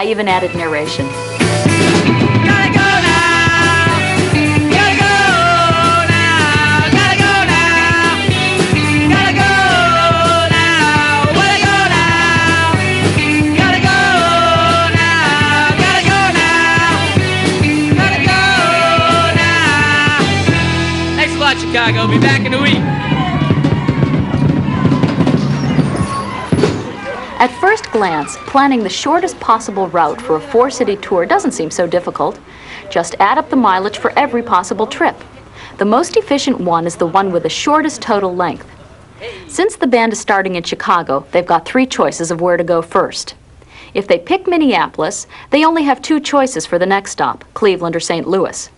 I even added narration. Gotta go now. Gotta go now. Gotta go now. Gotta go now. Gotta go now. Gotta go now. Gotta go now. Gotta go now. Thanks a lot, Chicago. Be back in a week. At first glance, planning the shortest possible route for a 4-city tour doesn't seem so difficult. Just add up the mileage for every possible trip. The most efficient one is the one with the shortest total length. Since the band is starting in Chicago, they've got 3 choices of where to go first. If they pick Minneapolis, they only have 2 choices for the next stop, Cleveland or St. Louis.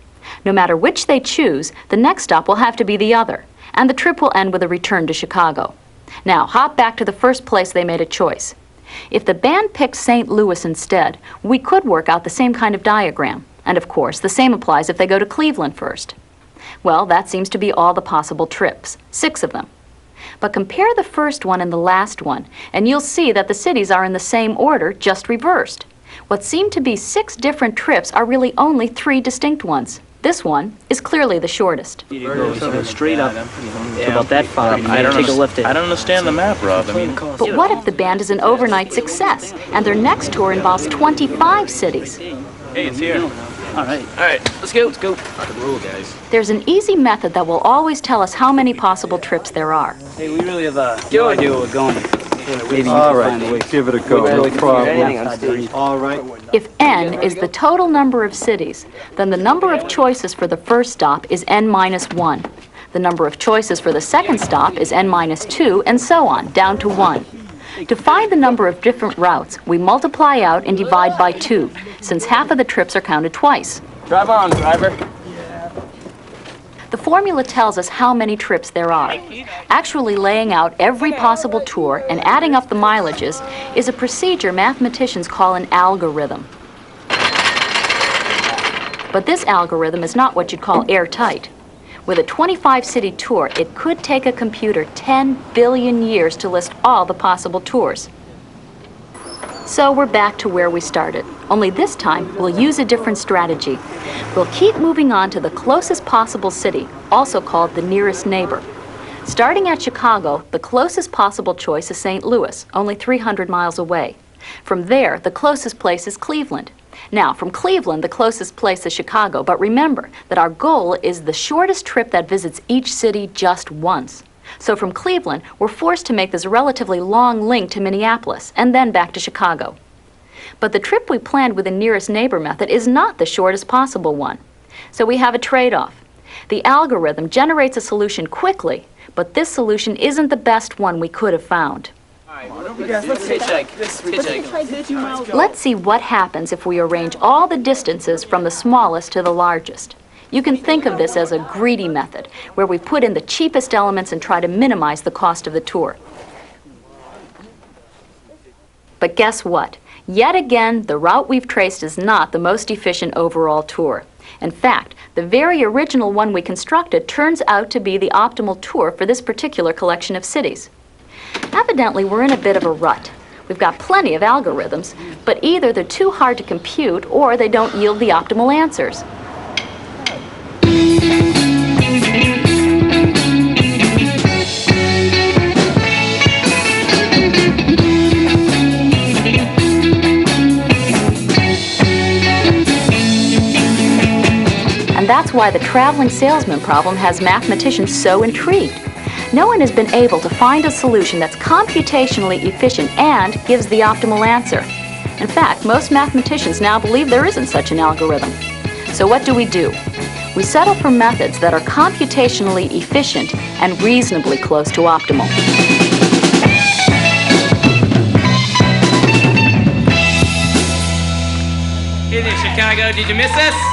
No matter which they choose, the next stop will have to be the other, and the trip will end with a return to Chicago. Now, hop back to the first place they made a choice. If the band picked St. Louis instead, we could work out the same kind of diagram. And of course, the same applies if they go to Cleveland first. Well, that seems to be all the possible trips, 6 of them. But compare the first one and the last one, and you'll see that the cities are in the same order, just reversed. What seem to be 6 different trips are really only 3 distinct ones. This one is clearly the shortest. You go straight up to about that far. I don't take a left in. I don't understand the map, Rob. I mean, But what if the band is an overnight success, and their next tour involves 25 cities? hey, it's here. All right, let's go. Let's go. Rock and roll, guys. There's an easy method that will always tell us how many possible trips there are. Hey, we really have no idea where we're going. Maybe you All can right, find a way. give it a go. No problem. All right. If n is the total number of cities, then the number of choices for the first stop is n-1. The number of choices for the second stop is n-2, and so on, down to 1. To find the number of different routes, we multiply out and divide by 2, since half of the trips are counted twice. Drive on, driver. The formula tells us how many trips there are. Actually laying out every possible tour and adding up the mileages is a procedure mathematicians call an algorithm. But this algorithm is not what you'd call airtight. With a 25-city tour, it could take a computer 10 billion years to list all the possible tours. So we're back to where we started, only this time we'll use a different strategy. We'll keep moving on to the closest possible city, also called the nearest neighbor. Starting at Chicago, the closest possible choice is St. Louis, only 300 miles away. From there, the closest place is Cleveland. Now, from Cleveland, the closest place is Chicago, but remember that our goal is the shortest trip that visits each city just once. So from Cleveland, we're forced to make this relatively long link to Minneapolis, and then back to Chicago. But the trip we planned with the nearest neighbor method is not the shortest possible one. So we have a trade-off. The algorithm generates a solution quickly, but this solution isn't the best one we could have found. Let's see what happens if we arrange all the distances from the smallest to the largest. You can think of this as a greedy method, where we put in the cheapest elements and try to minimize the cost of the tour. But guess what? Yet again, the route we've traced is not the most efficient overall tour. In fact, the very original one we constructed turns out to be the optimal tour for this particular collection of cities. Evidently, we're in a bit of a rut. We've got plenty of algorithms, but either they're too hard to compute or they don't yield the optimal answers. And that's why the traveling salesman problem has mathematicians so intrigued. No one has been able to find a solution that's computationally efficient and gives the optimal answer. In fact, most mathematicians now believe there isn't such an algorithm. So what do? We settle for methods that are computationally efficient and reasonably close to optimal. Hey there, Chicago. Did you miss us?